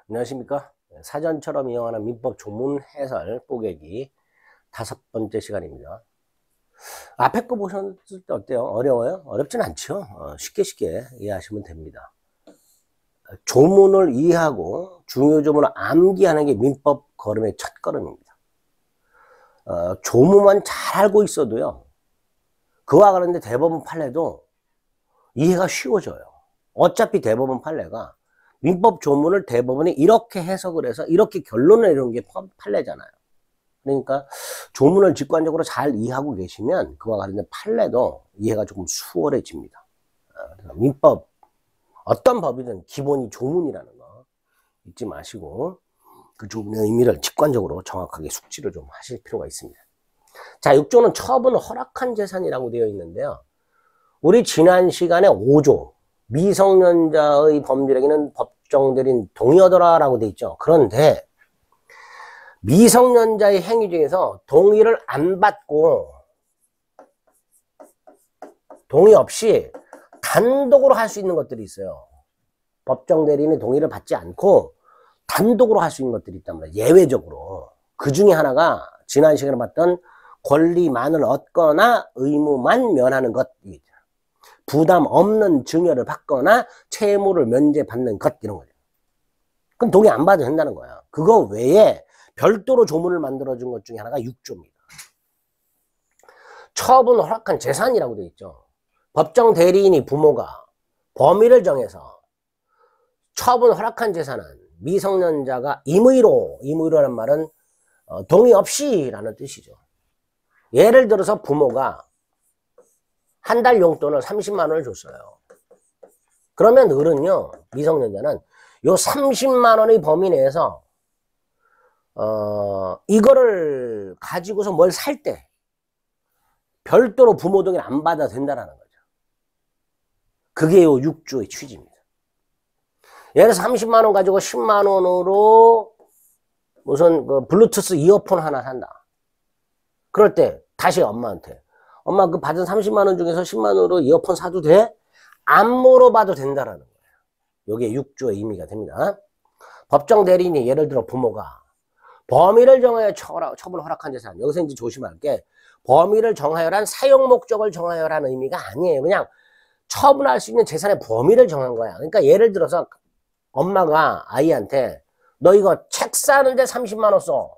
안녕하십니까. 사전처럼 이용하는 민법 조문 해설 뽀개기 5번째 시간입니다. 앞에 거 보셨을 때 어때요? 어려워요? 어렵진 않죠. 쉽게 이해하시면 됩니다. 조문을 이해하고 중요 조문을 암기하는 게 민법 걸음의 첫 걸음입니다. 조문만 잘 알고 있어도요, 그와 관련된 대법원 판례도 이해가 쉬워져요. 어차피 대법원 판례가 민법 조문을 대법원이 이렇게 해석을 해서 이렇게 결론을 내리는 게 판례잖아요. 그러니까 조문을 직관적으로 잘 이해하고 계시면 그와 관련된 판례도 이해가 조금 수월해집니다. 민법 어떤 법이든 기본이 조문이라는 거 잊지 마시고 그 조문의 의미를 직관적으로 정확하게 숙지를 좀 하실 필요가 있습니다. 자, 6조는 처분 허락한 재산이라고 되어 있는데요. 우리 지난 시간에 5조 미성년자의 범죄행위는 법정대리인 동의하더라 라고 되어 있죠. 그런데 미성년자의 행위 중에서 동의를 안 받고 동의 없이 단독으로 할 수 있는 것들이 있어요. 법정대리인의 동의를 받지 않고 단독으로 할 수 있는 것들이 있단 말이에요. 예외적으로. 그 중에 하나가 지난 시간에 봤던 권리만을 얻거나 의무만 면하는 것, 부담 없는 증여를 받거나 채무를 면제받는 것, 이런 거죠. 그럼 동의 안 받아도 된다는 거야. 그거 외에 별도로 조문을 만들어준 것 중에 하나가 6조입니다. 처분 허락한 재산이라고 되어 있죠. 법정 대리인이 부모가 범위를 정해서 처분 허락한 재산은 미성년자가 임의로라는 말은 동의 없이라는 뜻이죠. 예를 들어서 부모가 한 달 용돈을 30만 원을 줬어요. 그러면 을은요, 미성년자는 요 30만 원의 범위 내에서 이거를 가지고서 뭘 살 때 별도로 부모 동의를 안 받아도 된다는 거죠. 그게 요 6조의 취지입니다. 예를 들어서 30만 원 가지고 10만 원으로 무슨 그 블루투스 이어폰 하나 산다. 그럴 때 다시 엄마한테 엄마 그 받은 30만 원 중에서 10만 원으로 이어폰 사도 돼? 안 물어봐도 된다라는 거예요. 이게 6조의 의미가 됩니다. 법정 대리인이 예를 들어 부모가 범위를 정하여 처분을 허락한 재산, 여기서 이제 조심할 게 범위를 정하여란 사용 목적을 정하여라는 의미가 아니에요. 그냥 처분할 수 있는 재산의 범위를 정한 거야. 그러니까 예를 들어서 엄마가 아이한테 너 이거 책 사는데 30만 원 써.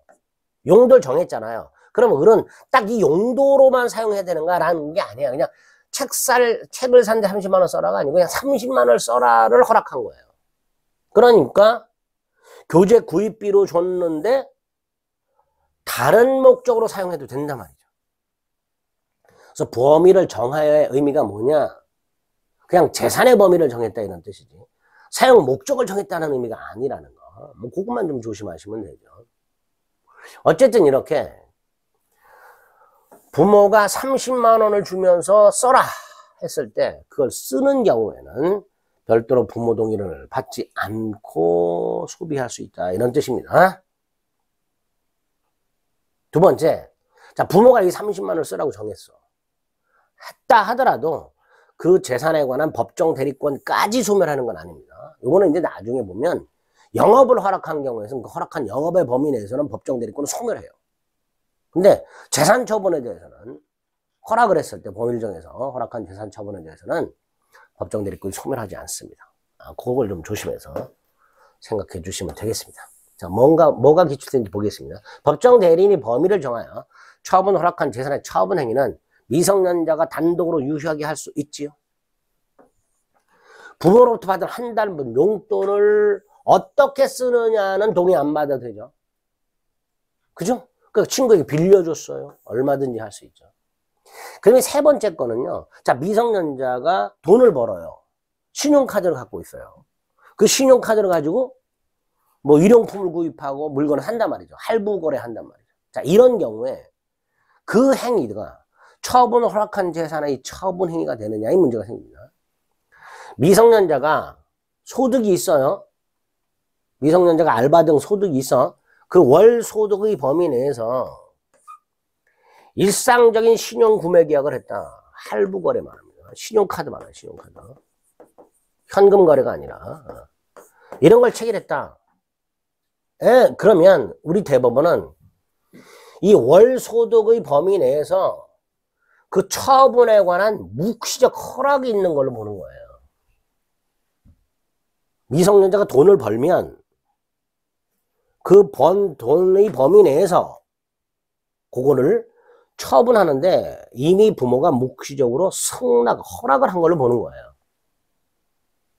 용도를 정했잖아요. 그럼 을은 딱 이 용도로만 사용해야 되는가라는 게 아니야. 그냥 책을 사는데 30만 원 써라가 아니고 그냥 30만 원 써라를 허락한 거예요. 그러니까 교재 구입비로 줬는데 다른 목적으로 사용해도 된단 말이죠. 그래서 범위를 정하여의 의미가 뭐냐? 그냥 재산의 범위를 정했다 이런 뜻이지. 사용 목적을 정했다는 의미가 아니라는 거. 뭐 그것만 좀 조심하시면 되죠. 어쨌든 이렇게 부모가 30만 원을 주면서 써라 했을 때 그걸 쓰는 경우에는 별도로 부모 동의를 받지 않고 소비할 수 있다 이런 뜻입니다. 두 번째, 자 부모가 이 30만 원을 쓰라고 정했어. 했다 하더라도 그 재산에 관한 법정 대리권까지 소멸하는 건 아닙니다. 이거는 이제 나중에 보면 영업을 허락한 경우에는 그 허락한 영업의 범위 내에서는 법정 대리권을 소멸해요. 근데 재산 처분에 대해서는 허락을 했을 때 범위를 정해서 허락한 재산 처분에 대해서는 법정 대리권이 소멸하지 않습니다. 그걸 좀 조심해서 생각해 주시면 되겠습니다. 자, 뭐가 기출되는지 보겠습니다. 법정 대리인이 범위를 정하여 처분 허락한 재산의 처분 행위는 미성년자가 단독으로 유효하게 할 수 있지요. 부모로부터 받은 한 달분 용돈을 어떻게 쓰느냐는 동의 안 받아도 되죠. 그죠? 그 친구에게 빌려줬어요. 얼마든지 할 수 있죠. 그러면 세 번째 거는요. 자, 미성년자가 돈을 벌어요. 신용카드를 갖고 있어요. 그 신용카드를 가지고 뭐 일용품을 구입하고 물건을 산단 말이죠. 할부 거래한단 말이죠. 자, 이런 경우에 그 행위가 처분을 허락한 재산의 처분 행위가 되느냐 이 문제가 생깁니다. 미성년자가 소득이 있어요. 미성년자가 알바 등 소득이 있어. 그 월 소득의 범위 내에서 일상적인 신용 구매 계약을 했다. 할부 거래 말합니다. 신용카드 말이야, 신용카드. 현금 거래가 아니라. 이런 걸 체결했다. 그러면 우리 대법원은 이 월소득의 범위 내에서 그 처분에 관한 묵시적 허락이 있는 걸로 보는 거예요. 미성년자가 돈을 벌면 그 번 돈의 범위 내에서 그거를 처분하는데 이미 부모가 묵시적으로 승낙, 허락을 한 걸로 보는 거예요.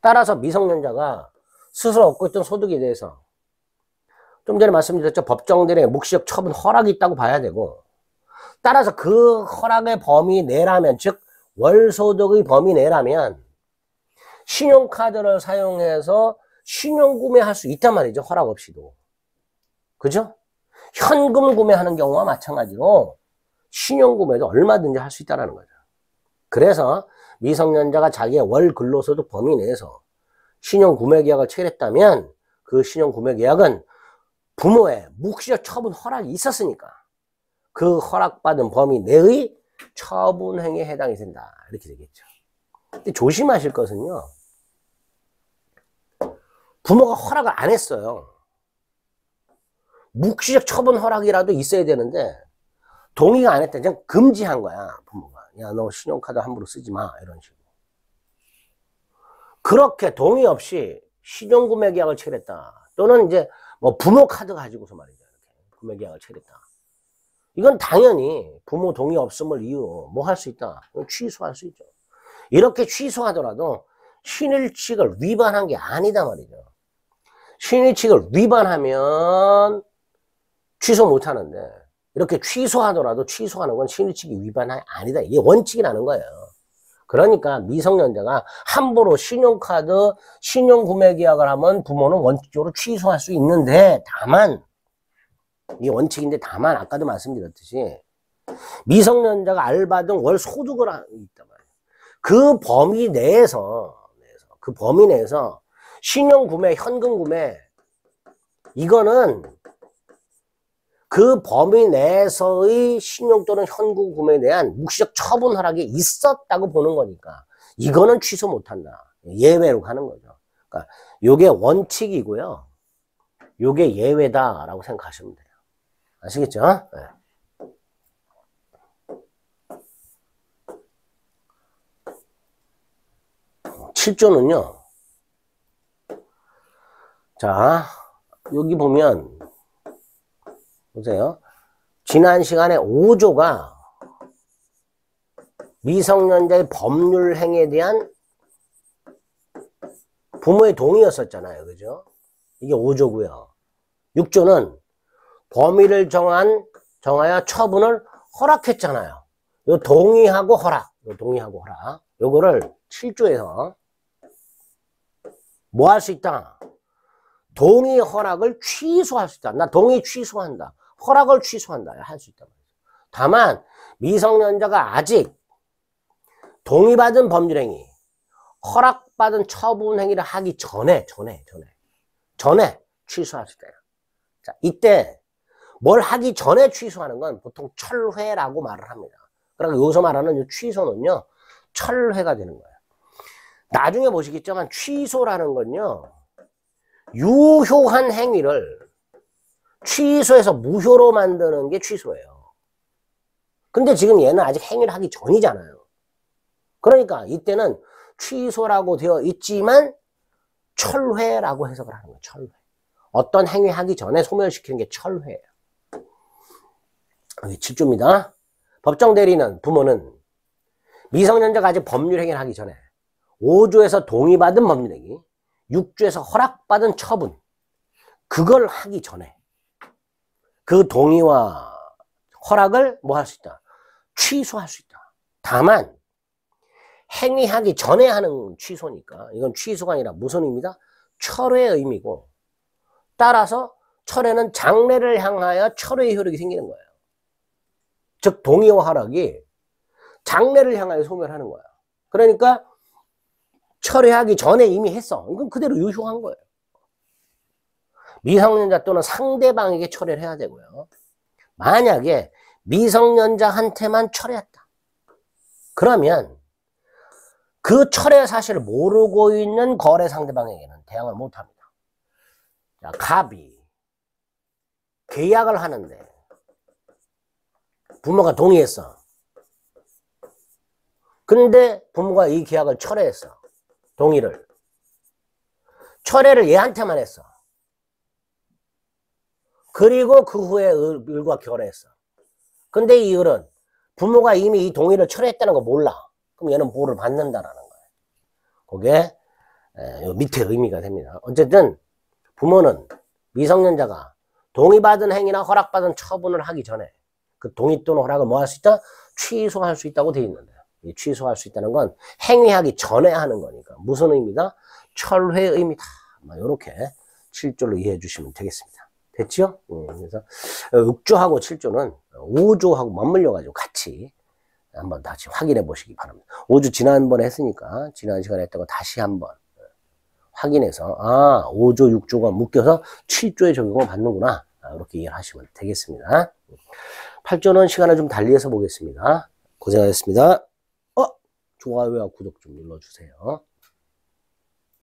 따라서 미성년자가 스스로 얻고 있던 소득에 대해서 좀 전에 말씀드렸죠. 법정대리의 묵시적 처분 허락이 있다고 봐야 되고, 따라서 그 허락의 범위 내라면, 즉 월소득의 범위 내라면 신용카드를 사용해서 신용구매할 수 있단 말이죠. 허락 없이도. 그죠? 현금 구매하는 경우와 마찬가지로 신용구매도 얼마든지 할 수 있다는 거죠. 그래서 미성년자가 자기의 월 근로소득 범위 내에서 신용구매계약을 체결했다면 그 신용구매계약은 부모의 묵시적 처분 허락이 있었으니까 그 허락받은 범위 내의 처분행위에 해당이 된다. 이렇게 되겠죠. 근데 조심하실 것은요. 부모가 허락을 안 했어요. 묵시적 처분 허락이라도 있어야 되는데 동의가 안 했다. 그냥 금지한 거야. 부모가. 야, 너 신용카드 함부로 쓰지 마. 이런 식으로. 그렇게 동의 없이 신용구매계약을 체결했다. 또는 이제 뭐 부모 카드 가지고서 말이죠. 이렇게 구매계약을 체결했다. 이건 당연히 부모 동의 없음을 이유로 뭐 할 수 있다. 취소할 수 있죠. 이렇게 취소하더라도 신일칙을 위반한 게 아니다 말이죠. 신일칙을 위반하면 취소 못 하는데 이렇게 취소하더라도 취소하는 건 신일칙이 위반이 아니다. 이게 원칙이라는 거예요. 그러니까 미성년자가 함부로 신용카드 신용구매계약을 하면 부모는 원칙적으로 취소할 수 있는데, 다만 이게 원칙인데 다만 아까도 말씀드렸듯이 미성년자가 알바 등 월 소득을 있단 말이에요. 그 범위 내에서 신용구매, 현금구매 이거는 그 범위 내에서의 신용 또는 현금 구매에 대한 묵시적 처분 허락이 있었다고 보는 거니까 이거는 취소 못한다. 예외로 가는 거죠. 그러니까 요게 원칙이고요. 요게 예외다라고 생각하시면 돼요. 아시겠죠? 네. 7조는요. 자, 여기 보면 보세요. 지난 시간에 5조가 미성년자의 법률 행위에 대한 부모의 동의였었잖아요. 그죠? 이게 5조고요. 6조는 범위를 정하여 처분을 허락했잖아요. 요 동의하고 허락. 요거를 7조에서 뭐 할 수 있다? 동의 허락을 취소할 수 있다. 나 동의 취소한다. 허락을 취소한다. 할 수 있단 말이죠. 다만 미성년자가 아직 동의받은 법률행위, 허락받은 처분행위를 하기 전에 취소할 수 있다. 자, 이때 뭘 하기 전에 취소하는 건 보통 철회라고 말을 합니다. 그러니까 여기서 말하는 취소는요, 철회가 되는 거예요. 나중에 보시겠지만 취소라는 건요, 유효한 행위를 취소해서 무효로 만드는 게 취소예요. 근데 지금 얘는 아직 행위를 하기 전이잖아요. 그러니까 이때는 취소라고 되어 있지만 철회라고 해석을 하는 거예요. 철회. 어떤 행위 하기 전에 소멸시키는 게 철회예요. 7조입니다. 법정 대리는 부모는 미성년자가 아직 법률 행위를 하기 전에 5조에서 동의받은 법률 행위, 6조에서 허락받은 처분, 그걸 하기 전에 그 동의와 허락을 뭐 할 수 있다? 취소할 수 있다. 다만 행위하기 전에 하는 취소니까 이건 취소가 아니라 무슨 의미다? 철회의 의미고, 따라서 철회는 장래를 향하여 철회의 효력이 생기는 거예요. 즉 동의와 허락이 장래를 향하여 소멸하는 거야. 그러니까 철회하기 전에 이미 했어. 이건 그대로 유효한 거예요. 미성년자 또는 상대방에게 철회를 해야 되고요. 만약에 미성년자한테만 철회했다. 그러면 그 철회 사실을 모르고 있는 거래 상대방에게는 대항을 못합니다. 자, 갑이 계약을 하는데 부모가 동의했어. 근데 부모가 이 계약을 철회했어. 동의를. 철회를 얘한테만 했어. 그리고 그 후에 을과 결혼했어. 근데 이 을은 부모가 이미 이 동의를 철회했다는 거 몰라. 그럼 얘는 보호를 받는다라는 거예요. 그게 요 밑에 의미가 됩니다. 어쨌든 부모는 미성년자가 동의받은 행위나 허락받은 처분을 하기 전에 그 동의 또는 허락을 뭐 할 수 있다? 취소할 수 있다고 돼 있는데, 이 취소할 수 있다는 건 행위하기 전에 하는 거니까 무슨 의미다? 철회 의미다. 이렇게 7조로 이해해 주시면 되겠습니다. 됐죠? 그래서 읍조하고 7조는 5조하고 맞물려 가지고 같이 한번 다시 확인해 보시기 바랍니다. 5조 지난번에 했으니까 지난 시간에 했던 거 다시 한번 확인해서 5조 6조가 묶여서 7조에 적용을 받는구나, 이렇게 이해를 하시면 되겠습니다. 8조는 시간을 좀 달리 해서 보겠습니다. 고생하셨습니다. 좋아요와 구독 좀 눌러주세요.